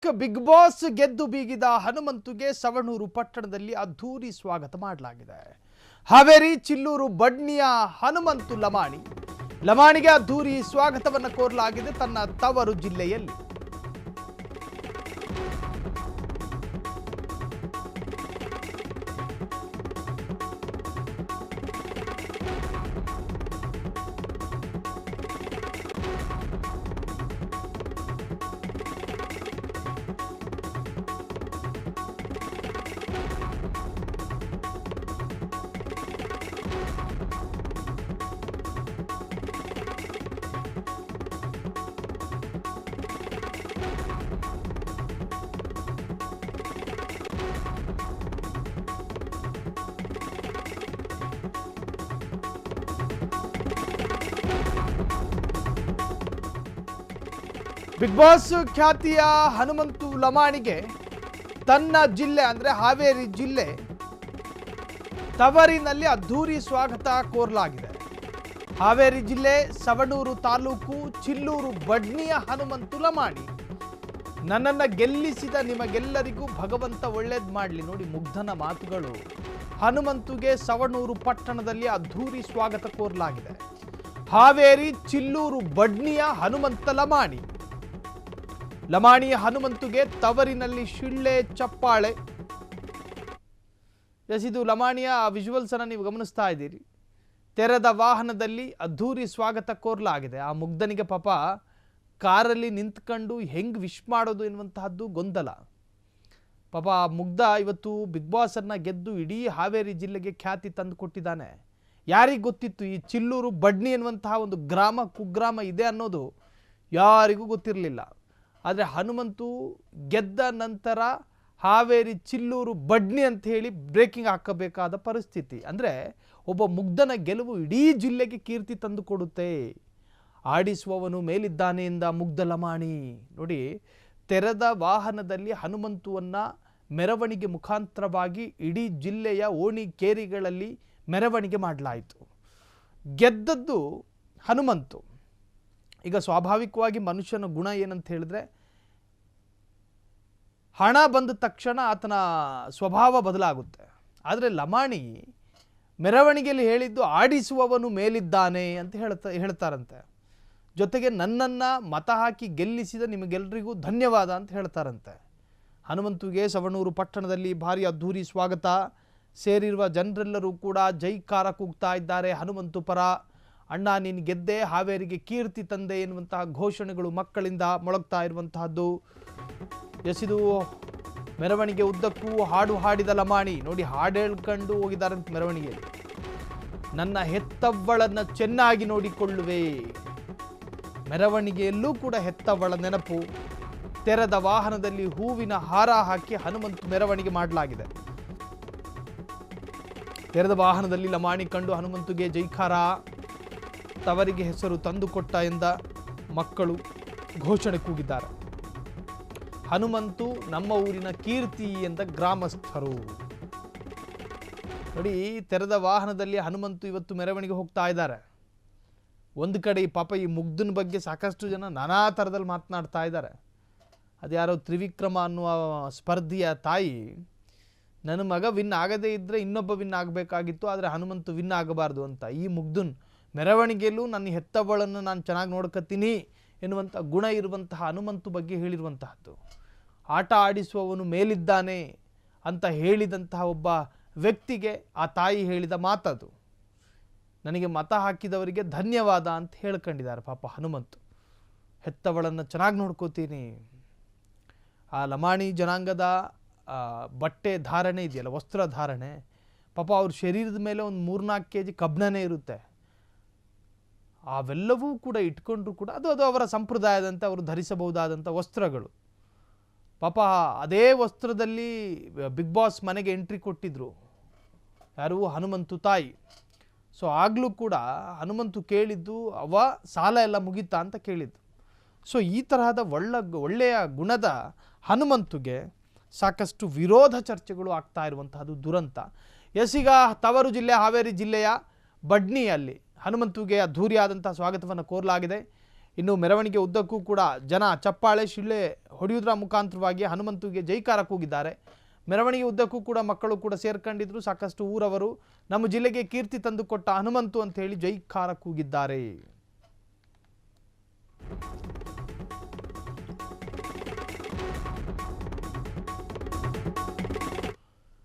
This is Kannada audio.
ಬಿಗ್ ಬಾಸ್ ಗೆದ್ದು ಬೀಗಿದ ಹನುಮಂತುಗೆ ಸವಣೂರು ಪಟ್ಟಣದಲ್ಲಿ ಅದ್ಧೂರಿ ಸ್ವಾಗತ ಮಾಡಲಾಗಿದೆ. ಹಾವೇರಿ ಚಿಲ್ಲೂರು ಬಡ್ನಿಯ ಹನುಮಂತು ಲಮಾಣಿಗೆ ಅದ್ಧೂರಿ ಸ್ವಾಗತವನ್ನು ಕೋರಲಾಗಿದೆ ತನ್ನ ತವರು ಜಿಲ್ಲೆಯಲ್ಲಿ. ಬಿಗ್ ಬಾಸ್ ಖ್ಯಾತಿಯ ಹನುಮಂತು ಲಮಾಣಿಗೆ ತನ್ನ ಜಿಲ್ಲೆ ಅಂದ್ರೆ ಹಾವೇರಿ ಜಿಲ್ಲೆ ತವರಿನಲ್ಲಿ ಅದ್ಧೂರಿ ಸ್ವಾಗತ ಕೋರಲಾಗಿದೆ. ಹಾವೇರಿ ಜಿಲ್ಲೆ ಸವಣೂರು ತಾಲೂಕು ಚಿಲ್ಲೂರು ಬಡ್ನಿಯ ಹನುಮಂತು ಲಮಾಣಿ, ನನ್ನನ್ನು ಗೆಲ್ಲಿಸಿದ ನಿಮಗೆಲ್ಲರಿಗೂ ಭಗವಂತ ಒಳ್ಳೇದು ಮಾಡಲಿ. ನೋಡಿ ಮುಗ್ಧನ ಮಾತುಗಳು. ಹನುಮಂತುಗೆ ಸವಣೂರು ಪಟ್ಟಣದಲ್ಲಿ ಅದ್ಧೂರಿ ಸ್ವಾಗತ ಕೋರಲಾಗಿದೆ. ಹಾವೇರಿ ಚಿಲ್ಲೂರು ಬಡ್ನಿಯ ಹನುಮಂತ ಲಮಾಣಿ ಹನುಮಂತುಗೆ ತವರಿನಲ್ಲಿ ಶಿಳ್ಳೆ ಚಪ್ಪಾಳೆ. ಇದು ಲಮಾಣಿಯ ವಿಜುವಲ್ಸ್ ಅನ್ನು ನೀವು ಗಮನಿಸ್ತಾ ಇದ್ದೀರಿ. ತೆರೆದ ವಾಹನದಲ್ಲಿ ಅದ್ಧೂರಿ ಸ್ವಾಗತ ಕೋರಲಾಗಿದೆ. ಆ ಮುಗ್ಧನಿಗೆ ಪಾಪ ಕಾರಲ್ಲಿ ನಿಂತ್ಕೊಂಡು ಹೆಂಗ್ ವಿಶ್ ಮಾಡೋದು ಎನ್ನುವಂತಹದ್ದು ಗೊಂದಲ. ಪಾಪ ಆ ಮುಗ್ಧ ಇವತ್ತು ಬಿಗ್ ಬಾಸ್ ಅನ್ನ ಗೆದ್ದು ಇಡೀ ಹಾವೇರಿ ಜಿಲ್ಲೆಗೆ ಖ್ಯಾತಿ ತಂದು ಕೊಟ್ಟಿದ್ದಾನೆ. ಯಾರಿಗೆ ಗೊತ್ತಿತ್ತು ಈ ಚಿಲ್ಲೂರು ಬಡ್ನಿ ಎನ್ನುವಂತಹ ಒಂದು ಕುಗ್ರಾಮ ಇದೆ ಅನ್ನೋದು ಯಾರಿಗೂ ಗೊತ್ತಿರಲಿಲ್ಲ. ಆದರೆ ಹನುಮಂತು ಗೆದ್ದ ನಂತರ ಹಾವೇರಿ ಚಿಲ್ಲೂರು ಬಡ್ನಿ ಅಂತ ಹೇಳಿ ಬ್ರೇಕಿಂಗ್ ಹಾಕಬೇಕಾದ ಪರಿಸ್ಥಿತಿ. ಅಂದರೆ ಒಬ್ಬ ಮುಗ್ಧನ ಗೆಲುವು ಇಡೀ ಜಿಲ್ಲೆಗೆ ಕೀರ್ತಿ ತಂದು ಕೊಡುತ್ತೆ. ಆಡಿಸುವವನು ಮೇಲಿದ್ದಾನೆ ಎಂದ ಮುಗ್ಧ ಲಮಾಣಿ. ನೋಡಿ, ತೆರೆದ ವಾಹನದಲ್ಲಿ ಹನುಮಂತುವನ್ನ ಮೆರವಣಿಗೆ ಮುಖಾಂತರವಾಗಿ ಇಡೀ ಜಿಲ್ಲೆಯ ಓಣಿ ಕೇರಿಗಳಲ್ಲಿ ಮೆರವಣಿಗೆ ಮಾಡಲಾಯಿತು. ಗೆದ್ದದ್ದು ಹನುಮಂತು. ಈಗ ಸ್ವಾಭಾವಿಕವಾಗಿ ಮನುಷ್ಯನ ಗುಣ ಏನಂತ ಹೇಳಿದ್ರೆ, ಹಣ ಬಂದ ತಕ್ಷಣ ಆತನ ಸ್ವಭಾವ ಬದಲಾಗುತ್ತೆ. ಆದರೆ ಲಮಾಣಿ ಮೆರವಣಿಗೆಯಲ್ಲಿ ಹೇಳಿದ್ದು ಆಡಿಸುವವನು ಮೇಲಿದ್ದಾನೆ ಅಂತ ಹೇಳ್ತಾರಂತೆ. ಜೊತೆಗೆ ನನ್ನನ್ನು ಮತ ಹಾಕಿ ಗೆಲ್ಲಿಸಿದ ನಿಮಗೆಲ್ಲರಿಗೂ ಧನ್ಯವಾದ ಅಂತ ಹೇಳ್ತಾರಂತೆ. ಹನುಮಂತುಗೆ ಸವಣೂರು ಪಟ್ಟಣದಲ್ಲಿ ಭಾರಿ ಅದ್ಧೂರಿ ಸ್ವಾಗತ. ಸೇರಿರುವ ಜನರೆಲ್ಲರೂ ಕೂಡ ಜೈಕಾರ ಕೂಗ್ತಾ ಇದ್ದಾರೆ. ಹನುಮಂತು ಪರ, ಅಣ್ಣ ನೀನು ಗೆದ್ದೆ, ಹಾವೇರಿಗೆ ಕೀರ್ತಿ ತಂದೆ ಎನ್ನುವಂತಹ ಘೋಷಣೆಗಳು ಮಕ್ಕಳಿಂದ ಮೊಳಗ್ತಾ ಇರುವಂತಹದ್ದು. ಎಸಿದು ಮೆರವಣಿಗೆ ಉದ್ದಕ್ಕೂ ಹಾಡು ಹಾಡಿದ ಲಮಾಣಿ. ನೋಡಿ, ಹಾಡು ಹೇಳ್ಕೊಂಡು ಹೋಗಿದ್ದಾರಂತ ಮೆರವಣಿಗೆಯಲ್ಲಿ. ನನ್ನ ಹೆತ್ತವ್ವಳನ್ನು ಚೆನ್ನಾಗಿ ನೋಡಿಕೊಳ್ಳುವೆ. ಮೆರವಣಿಗೆಯಲ್ಲೂ ಕೂಡ ಹೆತ್ತವ್ವಳ ನೆನಪು. ತೆರೆದ ವಾಹನದಲ್ಲಿ ಹೂವಿನ ಹಾರ ಹಾಕಿ ಹನುಮಂತು ಮೆರವಣಿಗೆ ಮಾಡಲಾಗಿದೆ. ತೆರೆದ ವಾಹನದಲ್ಲಿ ಲಮಾಣಿ ಕಂಡು ಹನುಮಂತುಗೆ ಜೈಕಾರ, ತವರಿಗೆ ಹೆಸರು ತಂದುಕೊಟ್ಟ ಎಂದ ಮಕ್ಕಳು ಘೋಷಣೆ ಕೂಗಿದ್ದಾರೆ. ಹನುಮಂತು ನಮ್ಮ ಊರಿನ ಕೀರ್ತಿ ಎಂದ ಗ್ರಾಮಸ್ಥರು. ನೋಡಿ, ತೆರೆದ ವಾಹನದಲ್ಲಿ ಹನುಮಂತು ಇವತ್ತು ಮೆರವಣಿಗೆ ಹೋಗ್ತಾ ಇದ್ದಾರೆ. ಒಂದು ಕಡೆ ಪಾಪ ಈ ಮುಗ್ಧನ ಬಗ್ಗೆ ಸಾಕಷ್ಟು ಜನ ನಾನಾ ಥರದಲ್ಲಿ ಮಾತನಾಡ್ತಾ ಇದ್ದಾರೆ. ಅದ್ಯಾರೋ ತ್ರಿವಿಕ್ರಮ ಅನ್ನುವ ಸ್ಪರ್ಧಿಯ ತಾಯಿ, ನನ್ನ ಮಗ ವಿನ್ ಆಗದೇ ಇದ್ದರೆ ಇನ್ನೊಬ್ಬ ವಿನ್ ಆಗಬೇಕಾಗಿತ್ತು, ಆದರೆ ಹನುಮಂತು ವಿನ್ ಆಗಬಾರ್ದು ಅಂತ. ಈ ಮುಗ್ಧನ್ ಮೆರವಣಿಗೆಯಲ್ಲೂ ನನ್ನ ಹೆತ್ತವಳನ್ನು ನಾನು ಚೆನ್ನಾಗಿ ನೋಡ್ಕೊತೀನಿ ಎನ್ನುವಂಥ ಗುಣ ಇರುವಂತಹ ಹನುಮಂತು ಬಗ್ಗೆ ಹೇಳಿರುವಂತಹದ್ದು. ಆಟ ಆಡಿಸುವವನು ಮೇಲಿದ್ದಾನೆ ಅಂತ ಹೇಳಿದಂತಹ ಒಬ್ಬ ವ್ಯಕ್ತಿಗೆ ಆ ತಾಯಿ ಹೇಳಿದ ಮಾತದು. ನನಗೆ ಮತ ಹಾಕಿದವರಿಗೆ ಧನ್ಯವಾದ ಅಂತ ಹೇಳ್ಕೊಂಡಿದ್ದಾರೆ ಪಾಪ ಹನುಮಂತು. ಹೆತ್ತವಳನ್ನು ಚೆನ್ನಾಗಿ ನೋಡ್ಕೋತೀನಿ. ಆ ಲಮಾಣಿ ಜನಾಂಗದ ಬಟ್ಟೆ ಧಾರಣೆ ಇದೆಯಲ್ಲ, ವಸ್ತ್ರ ಧಾರಣೆ, ಪಾಪ ಅವ್ರ ಶರೀರದ ಮೇಲೆ ಒಂದು 3-4 kg ಕಬ್ಣನೇ ಇರುತ್ತೆ. ಅವೆಲ್ಲವೂ ಕೂಡ ಇಟ್ಕೊಂಡ್ರು ಕೂಡ ಅದು ಅವರ ಸಂಪ್ರದಾಯದಂತೆ ಅವರು ಧರಿಸಬಹುದಾದಂಥ ವಸ್ತ್ರಗಳು. ಪಾಪ ಅದೇ ವಸ್ತ್ರದಲ್ಲಿ ಬಿಗ್ ಬಾಸ್ ಮನೆಗೆ ಎಂಟ್ರಿ ಕೊಟ್ಟಿದ್ರು ಯಾರು, ಹನುಮಂತು ತಾಯಿ. ಸೊ ಆಗಲೂ ಕೂಡ ಹನುಮಂತು ಕೇಳಿದ್ದು ಅವ ಸಾಲ ಎಲ್ಲ ಮುಗಿತಾ ಅಂತ ಕೇಳಿದ್ದು. ಸೊ ಈ ತರಹದ ಒಳ್ಳೆಯ ಗುಣದ ಹನುಮಂತುಗೆ ಸಾಕಷ್ಟು ವಿರೋಧ ಚರ್ಚೆಗಳು ಆಗ್ತಾ ಇರುವಂತಹದ್ದು ದುರಂತ. ಈಗ ತವರು ಜಿಲ್ಲೆ ಹಾವೇರಿ ಜಿಲ್ಲೆಯ ಬಡ್ನಿಯಲ್ಲಿ ಹನುಮಂತುಗೆ ಅದ್ಧೂರಿಯಾದಂಥ ಸ್ವಾಗತವನ್ನು ಕೋರಲಾಗಿದೆ. ಇನ್ನು ಮೆರವಣಿಗೆ ಉದ್ದಕ್ಕೂ ಕೂಡ ಜನ ಚಪ್ಪಾಳೆ ಶಿಳ್ಳೆ ಹೊಡೆಯುವುದರ ಮುಖಾಂತರವಾಗಿ ಹನುಮಂತುಗೆ ಜೈಕಾರ ಕೂಗಿದ್ದಾರೆ. ಮೆರವಣಿಗೆ ಉದ್ದಕ್ಕೂ ಕೂಡ ಮಕ್ಕಳು ಕೂಡ ಸೇರ್ಕೊಂಡಿದ್ರು. ಸಾಕಷ್ಟು ಊರವರು ನಮ್ಮ ಜಿಲ್ಲೆಗೆ ಕೀರ್ತಿ ತಂದುಕೊಟ್ಟ ಹನುಮಂತು ಅಂತ ಹೇಳಿ ಜೈಕಾರ ಕೂಗಿದ್ದಾರೆ.